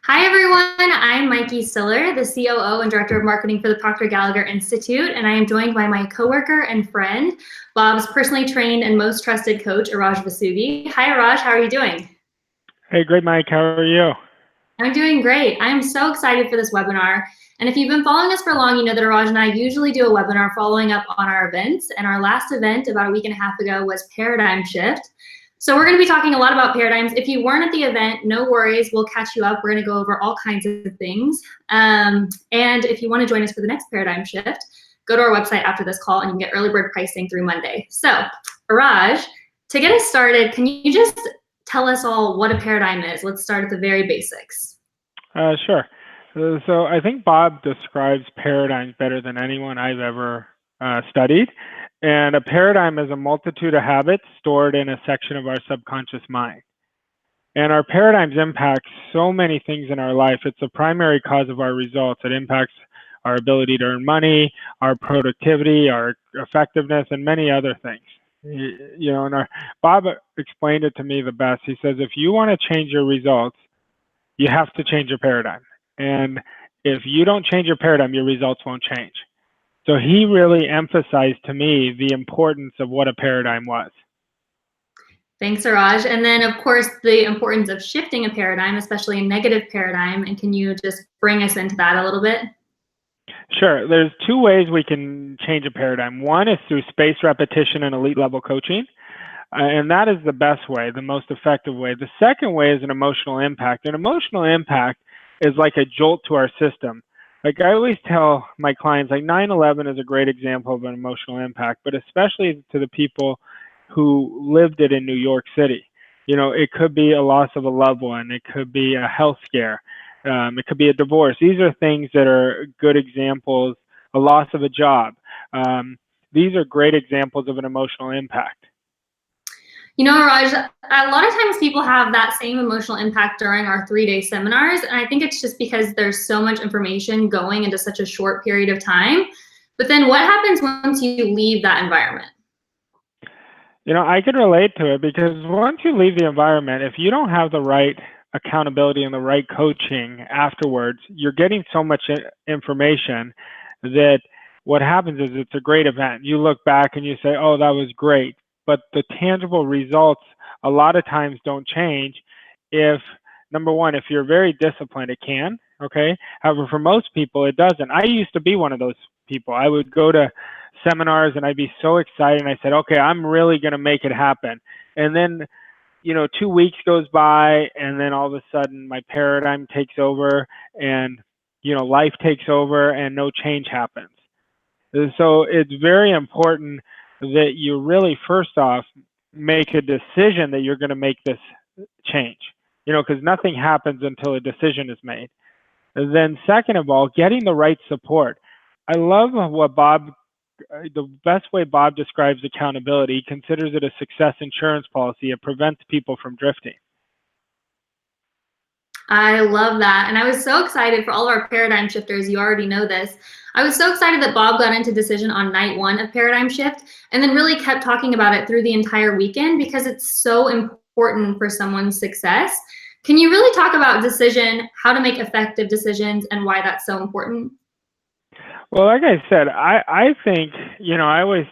Hi, everyone. I'm Mikey Stiller, the COO and Director of Marketing for the Proctor Gallagher Institute, and I am joined by my coworker and friend, Bob's personally trained and most trusted coach, Iraj Vasugi. Hi, Iraj. How are you doing? Hey, great, Mike. How are you? I'm doing great. I'm so excited for this webinar. And if you've been following us for long, you know that Iraj and I usually do a webinar following up on our events. And our last event about a week and a half ago was Paradigm Shift. So we're going to be talking a lot about paradigms. If you weren't at the event, no worries. We'll catch you up. We're going to go over all kinds of things. And if you want to join us for the next Paradigm Shift, go to our website after this call and you can get early bird pricing through Monday. So, Iraj, to get us started, can you just tell us all what a paradigm is? Let's start at the very basics. Sure. So I think Bob describes paradigms better than anyone I've ever studied. And a paradigm is a multitude of habits stored in a section of our subconscious mind. And our paradigms impact so many things in our life. It's a primary cause of our results. It impacts our ability to earn money, our productivity, our effectiveness, and many other things. You know, and Bob explained it to me the best. He says, if you want to change your results, you have to change your paradigm. And if you don't change your paradigm, your results won't change. So he really emphasized to me the importance of what a paradigm was. Thanks, Iraj. And then, of course, the importance of shifting a paradigm, especially a negative paradigm. And can you just bring us into that a little bit? Sure. There's two ways we can change a paradigm. One is through spaced repetition and elite level coaching. And that is the best way, the most effective way. The second way is an emotional impact. An emotional impact is like a jolt to our system. Like I always tell my clients, like 9/11 is a great example of an emotional impact, but especially to the people who lived it in New York City. You know, it could be a loss of a loved one. It could be a health scare. It could be a divorce. These are things that are good examples, a loss of a job. These are great examples of an emotional impact. You know, Raj, a lot of times people have that same emotional impact during our 3-day seminars. And I think it's just because there's so much information going into such a short period of time. But then what happens once you leave that environment? You know, I could relate to it because once you leave the environment, if you don't have the right accountability and the right coaching afterwards, you're getting so much information that what happens is it's a great event. You look back and you say, oh, that was great. But the tangible results a lot of times don't change if, number one, if you're very disciplined, it can, okay? However, for most people, it doesn't. I used to be one of those people. I would go to seminars and I'd be so excited and I said, okay, I'm really going to make it happen. And then, you know, 2 weeks goes by and then all of a sudden my paradigm takes over and, you know, life takes over and no change happens. So it's very important that you really, first off, make a decision that you're going to make this change, you know, because nothing happens until a decision is made. And then second of all, getting the right support. I love what the best way Bob describes accountability. He considers it a success insurance policy. It prevents people from drifting. I love that. And I was so excited for all of our paradigm shifters. You already know this. I was so excited that Bob got into decision on night 1 of Paradigm Shift and then really kept talking about it through the entire weekend because it's so important for someone's success. Can you really talk about decision, how to make effective decisions, and why that's so important? Well, like I said, I think, you know, I always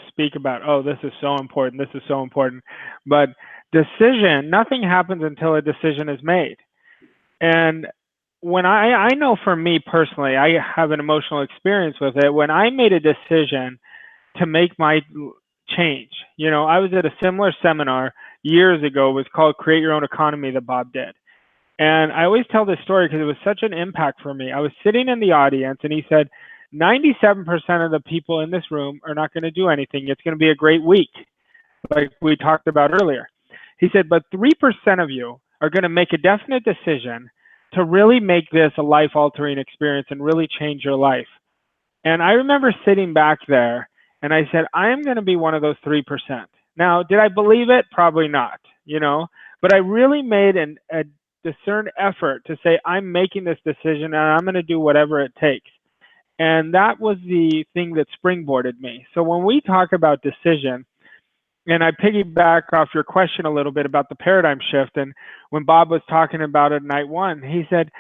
speak about, oh, this is so important, this is so important. But decision, nothing happens until a decision is made. And when I know for me personally, I have an emotional experience with it. When I made a decision to make my change, you know, I was at a similar seminar years ago. It was called Create Your Own Economy that Bob did. And I always tell this story because it was such an impact for me. I was sitting in the audience and he said, 97% of the people in this room are not going to do anything. It's going to be a great week, like we talked about earlier. He said, but 3% of you are going to make a definite decision to really make this a life-altering experience and really change your life. And I remember sitting back there and I said, I am going to be one of those 3%. Now, did I believe it? Probably not, you know, but I really made a discerned effort to say, I'm making this decision and I'm going to do whatever it takes. And that was the thing that springboarded me. So when we talk about decision, and I piggyback off your question a little bit about the paradigm shift. And when Bob was talking about it night one, he said,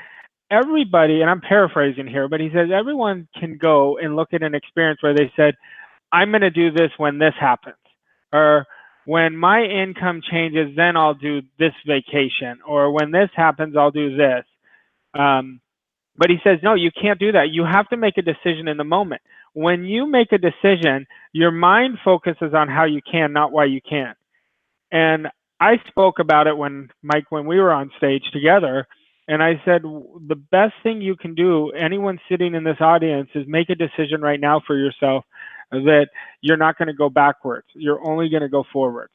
everybody, and I'm paraphrasing here, but he says everyone can go and look at an experience where they said, I'm going to do this when this happens, or when my income changes, then I'll do this vacation, or when this happens, I'll do this. But he says, no, you can't do that. You have to make a decision in the moment. When you make a decision, your mind focuses on how you can, not why you can. And I spoke about it when we were on stage together, and I said, the best thing you can do, anyone sitting in this audience, is make a decision right now for yourself that you're not going to go backwards. You're only going to go forwards.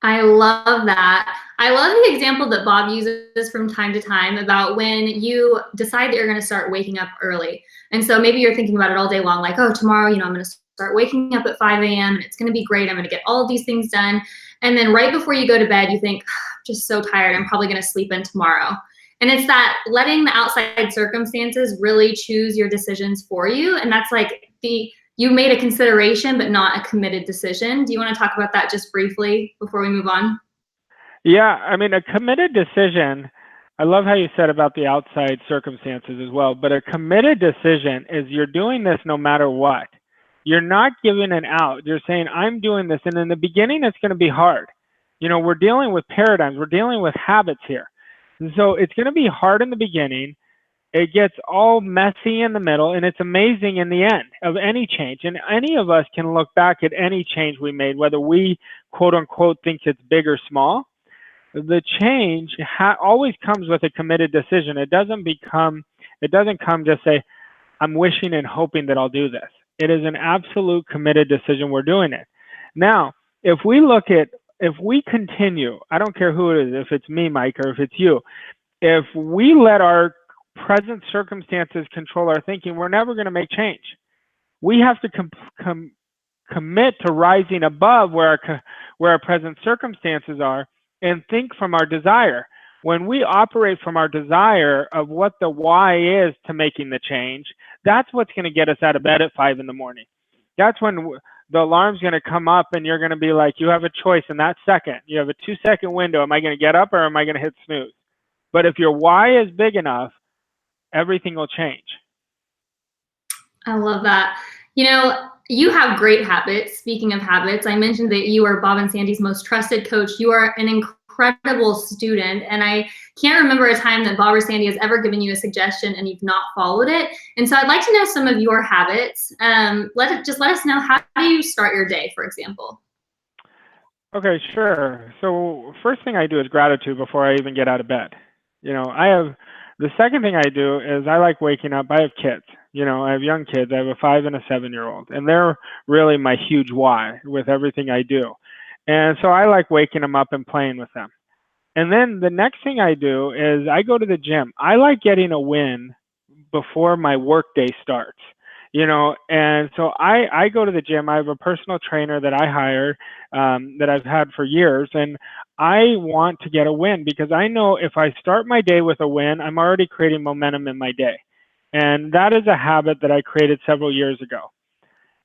I love that. I love the example that Bob uses from time to time about when you decide that you're going to start waking up early. And so maybe you're thinking about it all day long, like, oh, tomorrow, I'm going to start waking up at 5 a.m. and it's going to be great. I'm going to get all of these things done. And then right before you go to bed, you think, I'm just so tired. I'm probably going to sleep in tomorrow. And it's that letting the outside circumstances really choose your decisions for you. And that's like you made a consideration, but not a committed decision. Do you want to talk about that just briefly before we move on? Yeah, I mean, a committed decision, I love how you said about the outside circumstances as well, but a committed decision is you're doing this no matter what. You're not giving an out. You're saying, I'm doing this. And in the beginning, it's going to be hard. We're dealing with paradigms. We're dealing with habits here. And so it's going to be hard in the beginning. It gets all messy in the middle, and it's amazing in the end of any change. And any of us can look back at any change we made, whether we, quote unquote, think it's big or small. The change always comes with a committed decision. It doesn't come just say, I'm wishing and hoping that I'll do this. It is an absolute committed decision. We're doing it. Now, if we continue, I don't care who it is, if it's me, Mike, or if it's you, if we let our present circumstances control our thinking, we're never going to make change. We have to commit to rising above where our present circumstances are and think from our desire. When we operate from our desire of what the why is to making the change, that's what's going to get us out of bed at 5 in the morning. That's when the alarm's going to come up and you're going to be like, you have a choice in that second. You have a 2-second window. Am I going to get up or am I going to hit snooze? But if your why is big enough, everything will change. I love that. You have great habits. Speaking of habits, I mentioned that you are Bob and Sandy's most trusted coach. You are an incredible student, and I can't remember a time that Bob or Sandy has ever given you a suggestion and you've not followed it. And so I'd like to know some of your habits. Let us know, how do you start your day, for example? Okay, sure. So first thing I do is gratitude before I even get out of bed. The second thing I do is I like waking up. I have kids. I have young kids. I have a 5 and a 7-year-old, and they're really my huge why with everything I do. And so I like waking them up and playing with them. And then the next thing I do is I go to the gym. I like getting a win before my workday starts. And so I go to the gym. I have a personal trainer that I hired that I've had for years, and I want to get a win because I know if I start my day with a win, I'm already creating momentum in my day. And that is a habit that I created several years ago.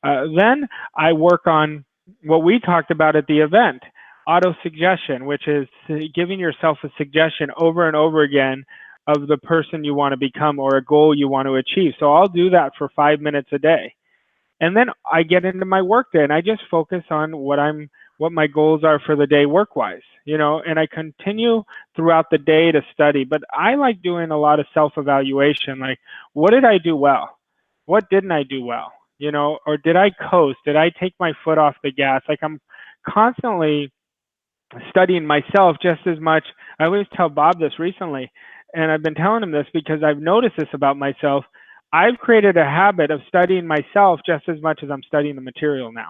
Then I work on what we talked about at the event, auto-suggestion, which is giving yourself a suggestion over and over again of the person you want to become or a goal you want to achieve. So I'll do that for 5 minutes a day. And then I get into my work day and I just focus on what my goals are for the day work-wise, and I continue throughout the day to study. But I like doing a lot of self-evaluation, like, what did I do well? What didn't I do well? Or did I coast? Did I take my foot off the gas? Like, I'm constantly studying myself just as much. I always tell Bob this recently, and I've been telling him this because I've noticed this about myself. I've created a habit of studying myself just as much as I'm studying the material now.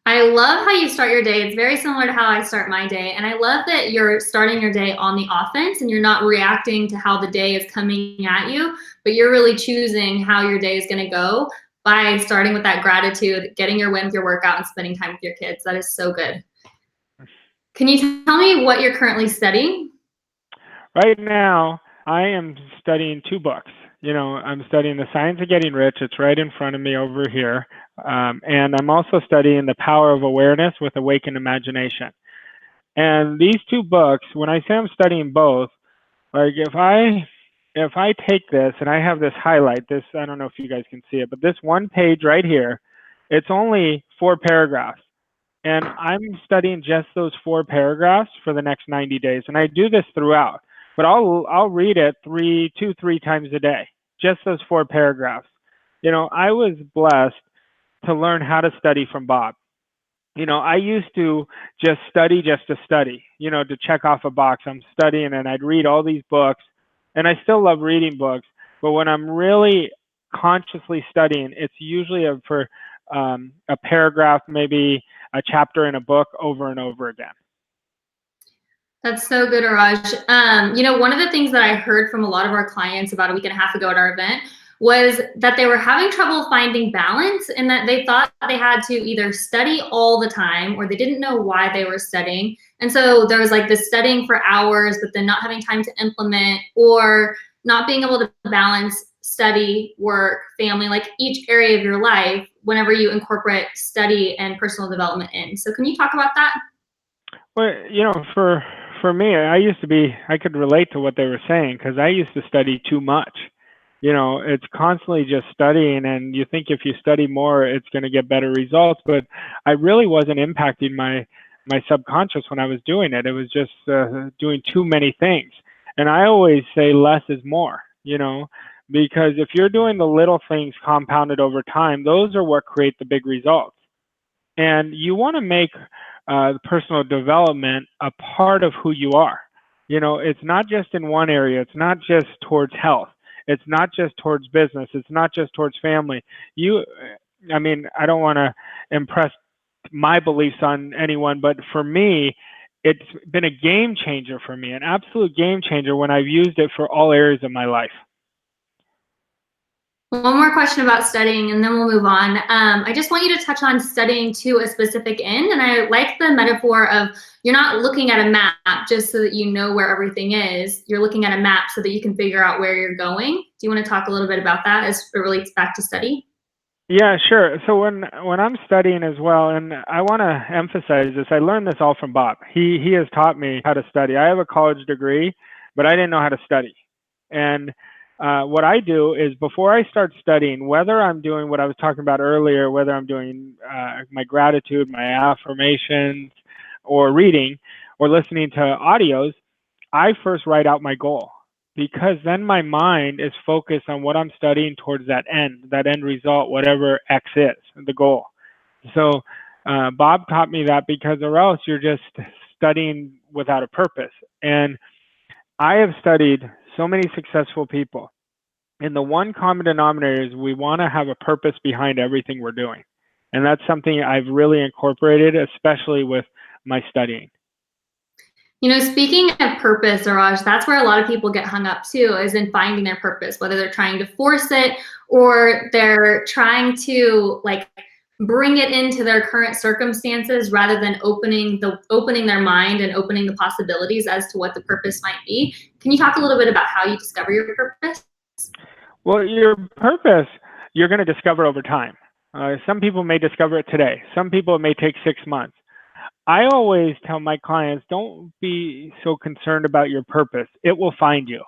I love how you start your day. It's very similar to how I start my day. And I love that you're starting your day on the offense and you're not reacting to how the day is coming at you, but you're really choosing how your day is going to go by starting with that gratitude, getting your win with your workout, and spending time with your kids. That is so good. Can you tell me what you're currently studying? Right now, I am studying 2 books. I'm studying The Science of Getting Rich. It's right in front of me over here. And I'm also studying The Power of Awareness with Awakened Imagination. And these two books, when I say I'm studying both, like if I take this and I have this highlight, this, I don't know if you guys can see it, but this one page right here, it's only 4 paragraphs. And I'm studying just those 4 paragraphs for the next 90 days. And I do this throughout, but I'll read it 3 times a day, just those 4 paragraphs. I was blessed to learn how to study from Bob. I used to just to study, to check off a box. I'm studying and I'd read all these books, and I still love reading books. But when I'm really consciously studying, it's usually for a paragraph, maybe a chapter in a book over and over again. That's so good, Raj. One of the things that I heard from a lot of our clients about a week and a half ago at our event was that they were having trouble finding balance, and that they thought they had to either study all the time or they didn't know why they were studying. And so there was like this studying for hours, but then not having time to implement, or not being able to balance study, work, family, like each area of your life whenever you incorporate study and personal development in. So can you talk about that? Well, for me, I could relate to what they were saying, because I used to study too much. It's constantly just studying, and you think if you study more, it's going to get better results. But I really wasn't impacting my subconscious when I was doing it. It was just doing too many things. And I always say less is more, because if you're doing the little things compounded over time, those are what create the big results. And you want to make personal development a part of who you are. It's not just in one area. It's not just towards health. It's not just towards business. It's not just towards family. I don't want to impress my beliefs on anyone, but for me, it's been a game changer for me, an absolute game changer when I've used it for all areas of my life. One more question about studying, and then we'll move on. I just want you to touch on studying to a specific end. And I like the metaphor of you're not looking at a map just so that you know where everything is. You're looking at a map so that you can figure out where you're going. Do you want to talk a little bit about that as it relates back to study? Yeah, sure. So when I'm studying as well, and I want to emphasize this, I learned this all from Bob. He has taught me how to study. I have a college degree, but I didn't know how to study. And what I do is, before I start studying, whether I'm doing what I was talking about earlier, whether I'm doing my gratitude, my affirmations, or reading, or listening to audios, I first write out my goal, because then my mind is focused on what I'm studying towards that end result, whatever X is, the goal. So Bob taught me that, because or else you're just studying without a purpose. And I have studied so many successful people, and the one common denominator is we want to have a purpose behind everything we're doing. And that's something I've really incorporated, especially with my studying. Speaking of purpose, Raj, that's where a lot of people get hung up too, is in finding their purpose, whether they're trying to force it or they're trying to bring it into their current circumstances, rather than opening their mind and opening the possibilities as to what the purpose might be. Can you talk a little bit about how you discover your purpose? Well, your purpose, you're going to discover over time. Some people may discover it today. Some people, it may take 6 months. I always tell my clients, don't be so concerned about your purpose. It will find you.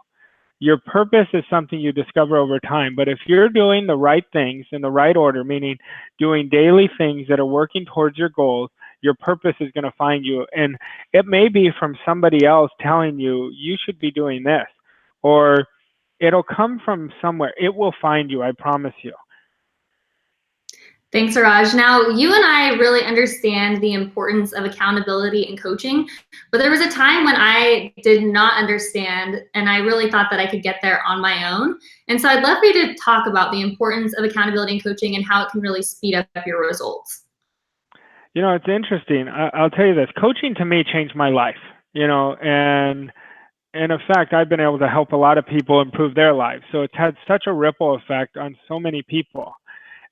Your purpose is something you discover over time. But if you're doing the right things in the right order, meaning doing daily things that are working towards your goals, your purpose is going to find you. And it may be from somebody else telling you, you should be doing this, or it'll come from somewhere. It will find you, I promise you. Thanks, Raj. Now, you and I really understand the importance of accountability and coaching, but there was a time when I did not understand, and I really thought that I could get there on my own. And so I'd love for you to talk about the importance of accountability and coaching, and how it can really speed up your results. It's interesting. I'll tell you this. Coaching to me changed my life, and in effect, I've been able to help a lot of people improve their lives. So it's had such a ripple effect on so many people.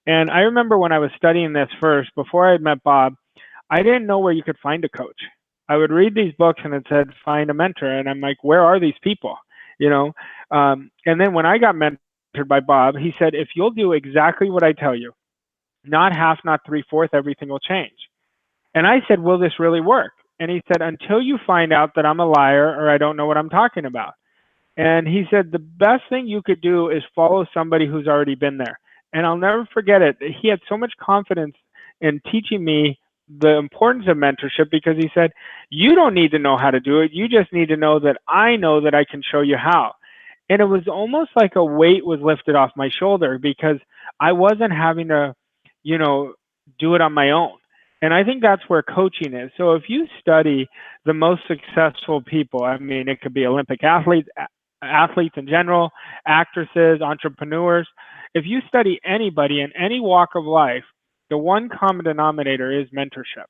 And I remember when I was studying this first, before I had met Bob, I didn't know where you could find a coach. I would read these books and it said, find a mentor. And I'm like, where are these people? And then when I got mentors, mentored by Bob, he said, if you'll do exactly what I tell you, not half, not three-fourths, everything will change. And I said, will this really work? And he said, until you find out that I'm a liar or I don't know what I'm talking about. And he said, the best thing you could do is follow somebody who's already been there. And I'll never forget it. He had so much confidence in teaching me the importance of mentorship because he said, you don't need to know how to do it. You just need to know that I can show you how. And it was almost like a weight was lifted off my shoulder because I wasn't having to, do it on my own. And I think that's where coaching is. So if you study the most successful people, I mean, it could be Olympic athletes in general, actresses, entrepreneurs. If you study anybody in any walk of life, the one common denominator is mentorship.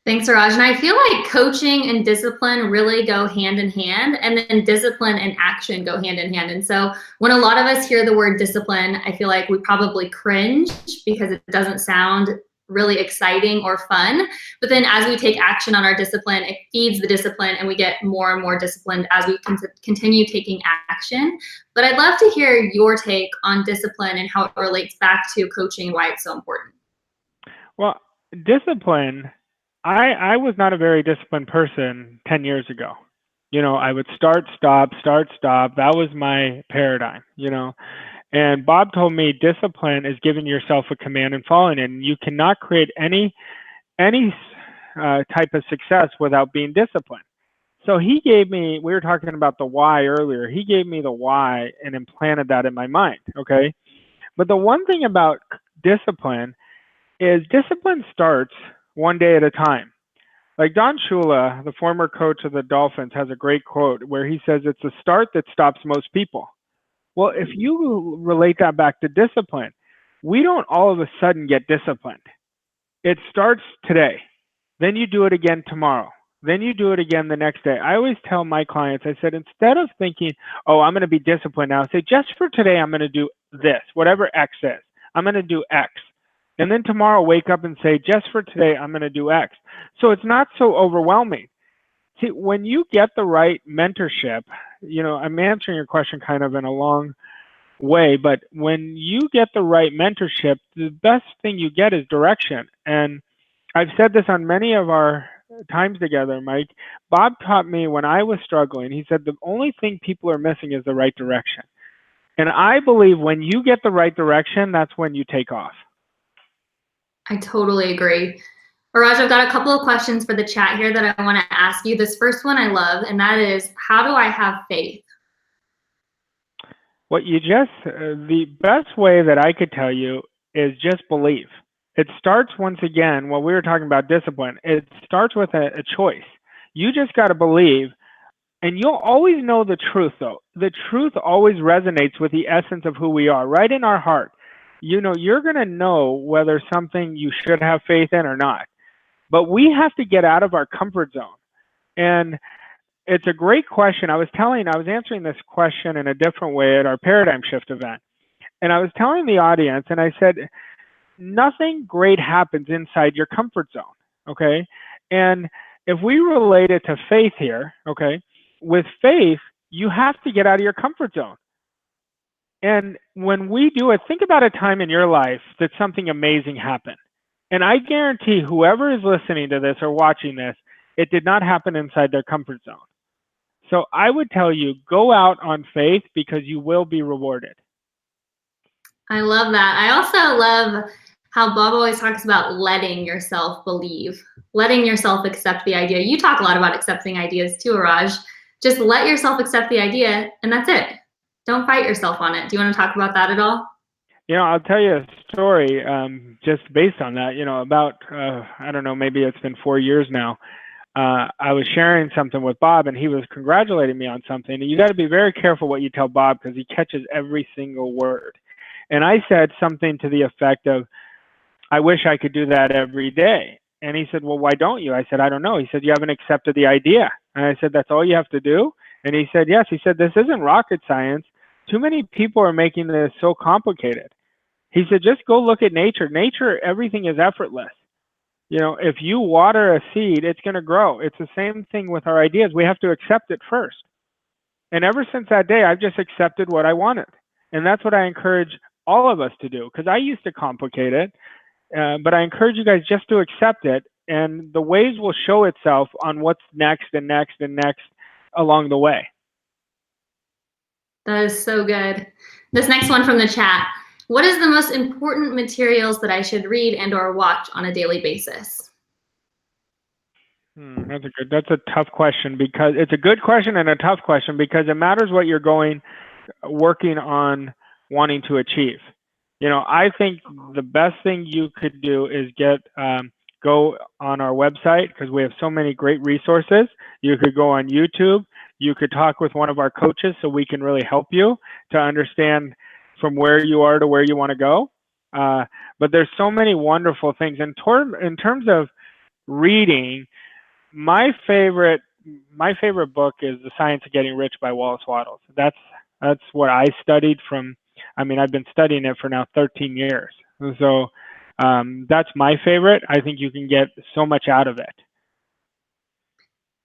Thanks, Raj. And I feel like coaching and discipline really go hand in hand, and then discipline and action go hand in hand. And so when a lot of us hear the word discipline, I feel like we probably cringe because it doesn't sound really exciting or fun. But then as we take action on our discipline, it feeds the discipline and we get more and more disciplined as we continue taking action. But I'd love to hear your take on discipline and how it relates back to coaching and why it's so important. Well, discipline, I was not a very disciplined person 10 years ago. I would start, stop. That was my paradigm, And Bob told me discipline is giving yourself a command and following it. And you cannot create any type of success without being disciplined. So he gave me, we were talking about the why earlier. He gave me the why and implanted that in my mind, okay? But the one thing about discipline is discipline starts one day at a time. Like Don Shula, the former coach of the Dolphins, has a great quote where he says, it's the start that stops most people. Well, if you relate that back to discipline, we don't all of a sudden get disciplined. It starts today. Then you do it again tomorrow. Then you do it again the next day. I always tell my clients, I said, instead of thinking, oh, I'm going to be disciplined now, say, just for today, I'm going to do this, whatever X is. I'm going to do X. And then tomorrow, wake up and say, just for today, I'm going to do X. So it's not so overwhelming. See, when you get the right mentorship, I'm answering your question kind of in a long way, but when you get the right mentorship, the best thing you get is direction. And I've said this on many of our times together, Mike. Bob taught me when I was struggling, he said, the only thing people are missing is the right direction. And I believe when you get the right direction, that's when you take off. I totally agree. Raj, I've got a couple of questions for the chat here that I want to ask you. This first one I love, and that is, how do I have faith? The best way that I could tell you is just believe. It starts once again, when we were talking about discipline, it starts with a choice. You just got to believe, and you'll always know the truth though. The truth always resonates with the essence of who we are, right in our heart. You're going to know whether something you should have faith in or not. But we have to get out of our comfort zone. And it's a great question. I was answering this question in a different way at our Paradigm Shift event. And I was telling the audience, and I said, nothing great happens inside your comfort zone, okay? And if we relate it to faith here, okay, with faith, you have to get out of your comfort zone. And when we do it, think about a time in your life that something amazing happened. And I guarantee whoever is listening to this or watching this, it did not happen inside their comfort zone. So I would tell you, go out on faith because you will be rewarded. I love that. I also love how Bob always talks about letting yourself believe, letting yourself accept the idea. You talk a lot about accepting ideas too, Raj. Just let yourself accept the idea, and that's it. Don't fight yourself on it. Do you want to talk about that at all? I'll tell you a story just based on that. About, I don't know, maybe it's been 4 years now. I was sharing something with Bob, and he was congratulating me on something. And you got to be very careful what you tell Bob because he catches every single word. And I said something to the effect of, I wish I could do that every day. And he said, well, why don't you? I said, I don't know. He said, you haven't accepted the idea. And I said, that's all you have to do? And he said, yes. He said, this isn't rocket science. Too many people are making this so complicated. He said, just go look at nature. Nature, everything is effortless. If you water a seed, it's going to grow. It's the same thing with our ideas. We have to accept it first. And ever since that day, I've just accepted what I wanted. And that's what I encourage all of us to do, because I used to complicate it, but I encourage you guys just to accept it, and the ways will show itself on what's next and next and next along the way. That is so good. This next one from the chat. What is the most important materials that I should read and or watch on a daily basis? That's a tough question, because it's a good question and a tough question, because it matters what you're working on wanting to achieve. I think the best thing you could do is go on our website, because we have so many great resources. You could go on YouTube. You could talk with one of our coaches so we can really help you to understand from where you are to where you want to go. But there's so many wonderful things. In terms of reading, my favorite book is The Science of Getting Rich by Wallace Wattles. That's what I studied from. I've been studying it for now 13 years. So that's my favorite. I think you can get so much out of it.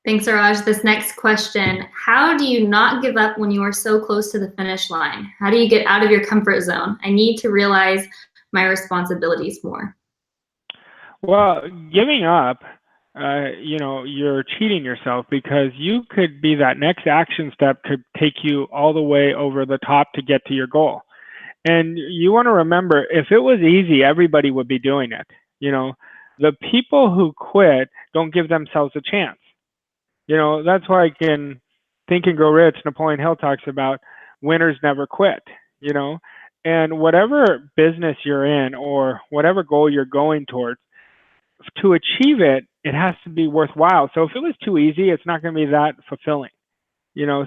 Thanks, Raj. This next question, how do you not give up when you are so close to the finish line? How do you get out of your comfort zone? I need to realize my responsibilities more. Well, giving up, you're cheating yourself, because you could be that next action step could take you all the way over the top to get to your goal. And you want to remember, if it was easy, everybody would be doing it. The people who quit don't give themselves a chance. That's why in Think and Grow Rich, Napoleon Hill talks about winners never quit, and whatever business you're in or whatever goal you're going towards, to achieve it, it has to be worthwhile. So if it was too easy, it's not going to be that fulfilling.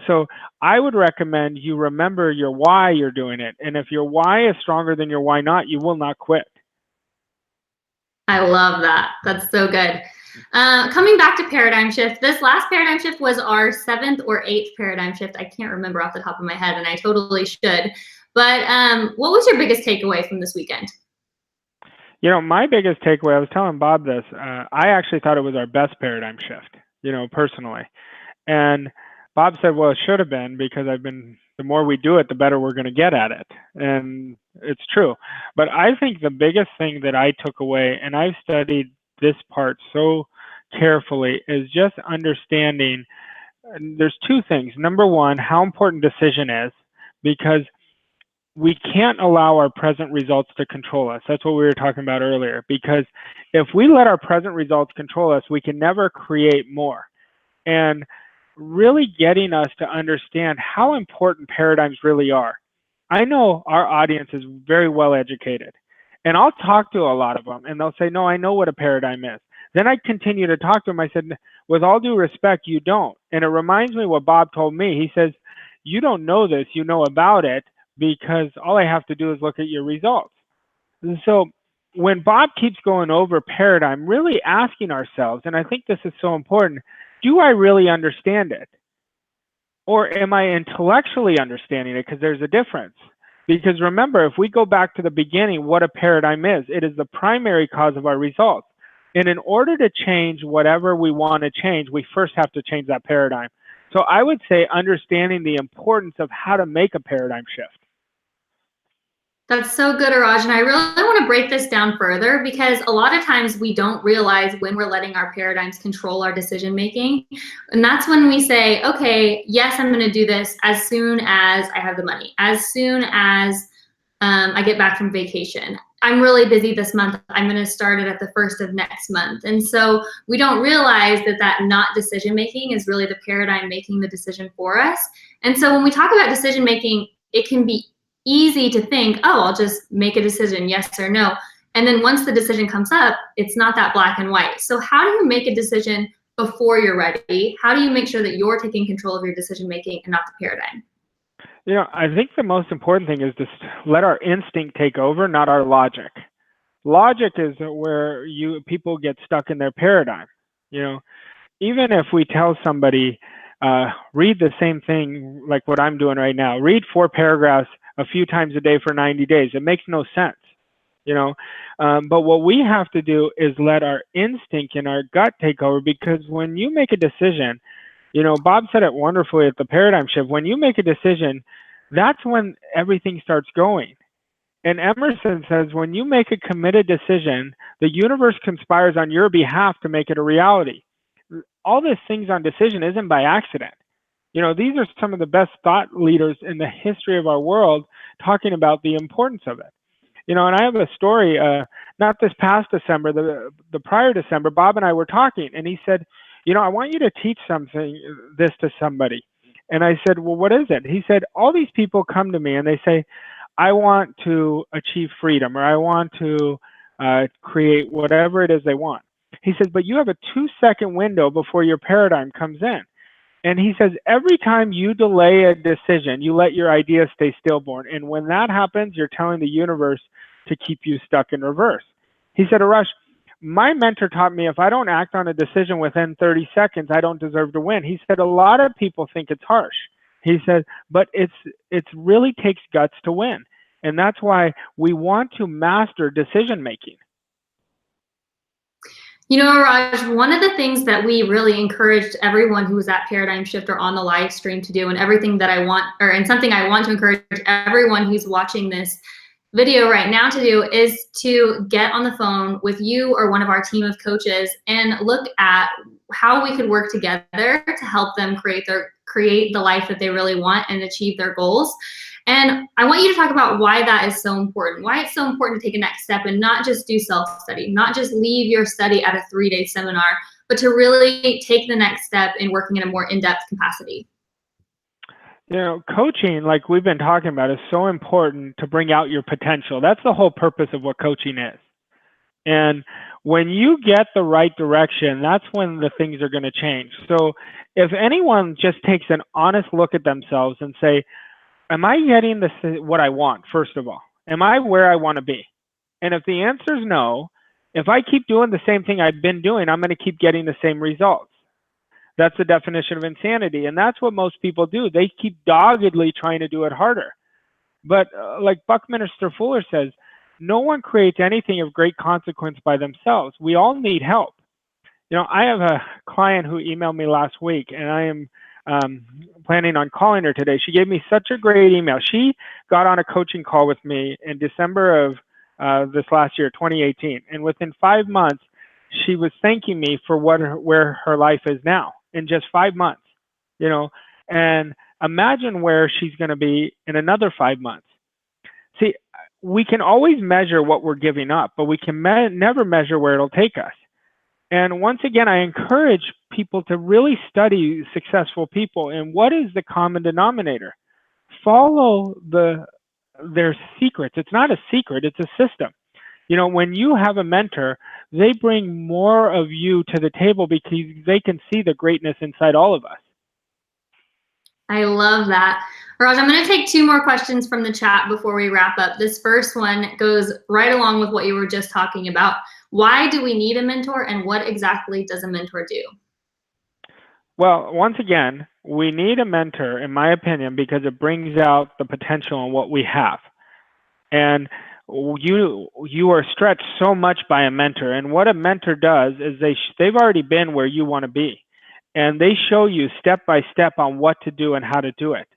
So I would recommend you remember your why you're doing it. And if your why is stronger than your why not, you will not quit. I love that. That's so good. Coming back to paradigm shift, this last paradigm shift was our 7th or 8th paradigm shift. I can't remember off the top of my head, and I totally should. But what was your biggest takeaway from this weekend? My biggest takeaway, I was telling Bob this, I actually thought it was our best paradigm shift, personally. And Bob said, well, it should have been, because the more we do it, the better we're going to get at it. And it's true. But I think the biggest thing that I took away, and I've studied this part so carefully, is just understanding there's two things. Number one, how important decision is, because we can't allow our present results to control us. That's what we were talking about earlier, because if we let our present results control us, we can never create more. And really getting us to understand how important paradigms really are. I know our audience is very well educated, and I'll talk to a lot of them, and they'll say, no, I know what a paradigm is. Then I continue to talk to them. I said, with all due respect, you don't. And it reminds me what Bob told me. He says, you don't know this, you know about it, because all I have to do is look at your results. And so when Bob keeps going over paradigm, really asking ourselves, and I think this is so important, do I really understand it? Or am I intellectually understanding it? Because there's a difference. Because remember, if we go back to the beginning, what a paradigm is, it is the primary cause of our results. And in order to change whatever we want to change, we first have to change that paradigm. So I would say understanding the importance of how to make a paradigm shift. That's so good, Raj. And I really want to break this down further, because a lot of times we don't realize when we're letting our paradigms control our decision making. And that's when we say, okay, yes, I'm going to do this as soon as I have the money, as soon as I get back from vacation. I'm really busy this month. I'm going to start it at the 1st of next month. And so we don't realize that not decision making is really the paradigm making the decision for us. And so when we talk about decision making, it can be easy to think, oh, I'll just make a decision, yes or no. And then once the decision comes up, it's not that black and white. So how do you make a decision before you're ready? How do you make sure that you're taking control of your decision making and not the paradigm? I think the most important thing is to let our instinct take over, not our logic. Logic is where people get stuck in their paradigm. Even if we tell somebody, read the same thing like what I'm doing right now, read 4 paragraphs a few times a day for 90 days. It makes no sense, but what we have to do is let our instinct and our gut take over, because when you make a decision, Bob said it wonderfully at the paradigm shift. When you make a decision, that's when everything starts going. And Emerson says, when you make a committed decision, the universe conspires on your behalf to make it a reality. All these things on decision isn't by accident. These are some of the best thought leaders in the history of our world talking about the importance of it. And I have a story, not this past December, the prior December, Bob and I were talking, and he said, I want you to teach this to somebody. And I said, well, what is it? He said, all these people come to me and they say, I want to achieve freedom, or I want to create whatever it is they want. He says, but you have a 2-second window before your paradigm comes in. And he says, every time you delay a decision, you let your idea stay stillborn. And when that happens, you're telling the universe to keep you stuck in reverse. He said, Arash, my mentor taught me if I don't act on a decision within 30 seconds, I don't deserve to win. He said, a lot of people think it's harsh. He said, but it really takes guts to win. And that's why we want to master decision making. Raj, one of the things that we really encouraged everyone who was at Paradigm Shift or on the live stream to do, and everything that I want, and something I want to encourage everyone who's watching this video right now to do, is to get on the phone with you or one of our team of coaches and look at how we could work together to help them create the life that they really want and achieve their goals. And I want you to talk about why that is so important, why it's so important to take a next step and not just do self-study, not just leave your study at a 3-day seminar, but to really take the next step in working in a more in-depth capacity. Coaching, like we've been talking about, is so important to bring out your potential. That's the whole purpose of what coaching is. And when you get the right direction, that's when the things are going to change. So if anyone just takes an honest look at themselves and say, am I getting what I want, first of all? Am I where I want to be? And if the answer is no, if I keep doing the same thing I've been doing, I'm going to keep getting the same results. That's the definition of insanity. And that's what most people do. They keep doggedly trying to do it harder. But like Buckminster Fuller says, no one creates anything of great consequence by themselves. We all need help. I have a client who emailed me last week, and I am planning on calling her today. She gave me such a great email. She got on a coaching call with me in December of this last year, 2018. And within 5 months, she was thanking me for where her life is now in just 5 months, and imagine where she's going to be in another 5 months. See, we can always measure what we're giving up, but we can never measure where it'll take us. And once again, I encourage people to really study successful people and what is the common denominator. Follow their secrets. It's not a secret, it's a system. When you have a mentor, they bring more of you to the table because they can see the greatness inside all of us. I love that. Raj, I'm going to take 2 more questions from the chat before we wrap up. This first one goes right along with what you were just talking about. Why do we need a mentor, and what exactly does a mentor do? Well, once again, we need a mentor, in my opinion, because it brings out the potential in what we have. And you are stretched so much by a mentor. And what a mentor does is they've already been where you want to be. And they show you step by step on what to do and how to do it.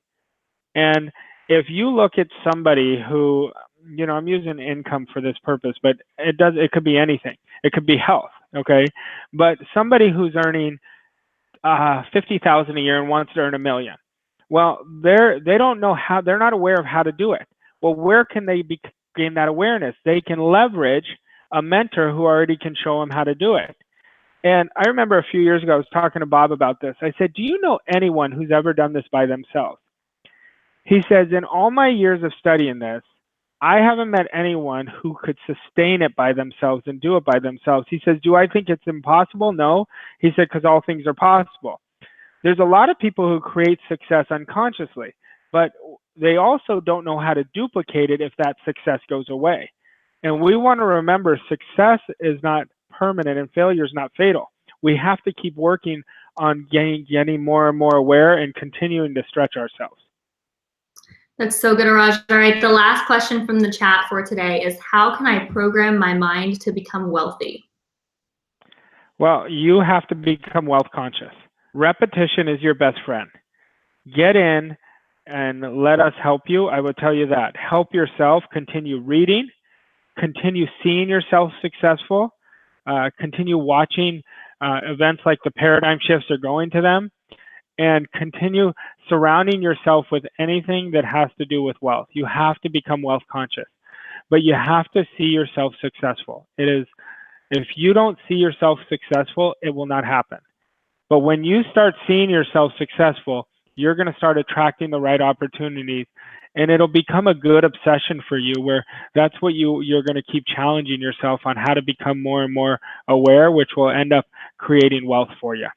And if you look at somebody who, I'm using income for this purpose, but it could be anything. It could be health, okay? But somebody who's earning $50,000 a year and wants to earn $1 million. Well, they don't know how, they're not aware of how to do it. Well, where can they gain that awareness? They can leverage a mentor who already can show them how to do it. And I remember a few years ago, I was talking to Bob about this. I said, do you know anyone who's ever done this by themselves? He says, in all my years of studying this, I haven't met anyone who could sustain it by themselves and do it by themselves. He says, do I think it's impossible? No. He said, because all things are possible. There's a lot of people who create success unconsciously, but they also don't know how to duplicate it if that success goes away. And we want to remember success is not permanent and failure is not fatal. We have to keep working on getting more and more aware and continuing to stretch ourselves. That's so good, Raj. All right, the last question from the chat for today is, how can I program my mind to become wealthy? Well, you have to become wealth conscious. Repetition is your best friend. Get in and let us help you. I will tell you that. Help yourself. Continue reading. Continue seeing yourself successful. Continue watching events like the paradigm shifts are going to them. And continue surrounding yourself with anything that has to do with wealth. You have to become wealth conscious, but you have to see yourself successful. It is, if you don't see yourself successful, it will not happen. But when you start seeing yourself successful, you're going to start attracting the right opportunities, and it'll become a good obsession for you, where that's what you're going to keep challenging yourself on, how to become more and more aware, which will end up creating wealth for you.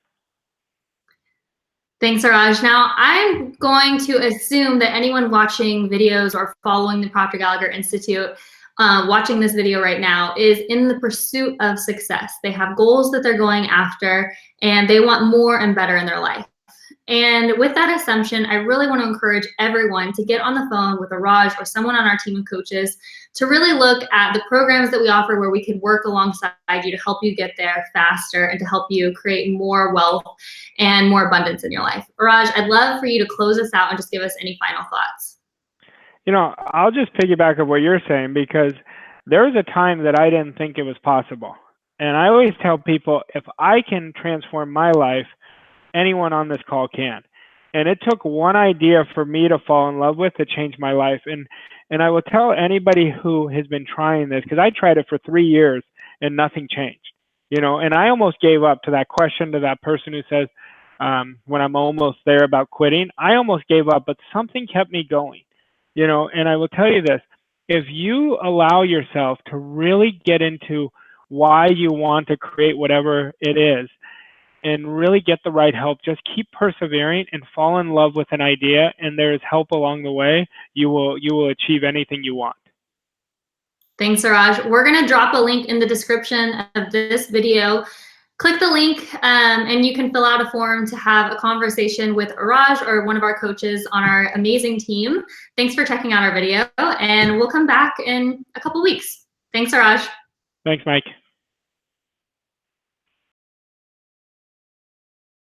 Thanks, Raj. Now, I'm going to assume that anyone watching videos or following the Proctor Gallagher Institute, watching this video right now, is in the pursuit of success. They have goals that they're going after, and they want more and better in their life. And with that assumption, I really want to encourage everyone to get on the phone with a Raj or someone on our team of coaches to really look at the programs that we offer, where we can work alongside you to help you get there faster and to help you create more wealth and more abundance in your life. Raj, I'd love for you to close us out and just give us any final thoughts. You know, I'll just piggyback on what you're saying, because there was a time that I didn't think it was possible. And I always tell people, if I can transform my life, anyone on this call can. And it took one idea for me to fall in love with to change my life. And I will tell anybody who has been trying this, because I tried it for 3 years and nothing changed, you know, and I almost gave up to that question, to that person who says, when I'm almost there about quitting, I almost gave up, but something kept me going, you know. And I will tell you this, if you allow yourself to really get into why you want to create whatever it is, and really get the right help, just keep persevering and fall in love with an idea, and there is help along the way. You will achieve anything you want. Thanks, Raj. We're going to drop a link in the description of this video. Click the link and you can fill out a form to have a conversation with Raj or one of our coaches on our amazing team. Thanks for checking out our video, and we'll come back in a couple weeks. Thanks, Raj. Thanks, Mike.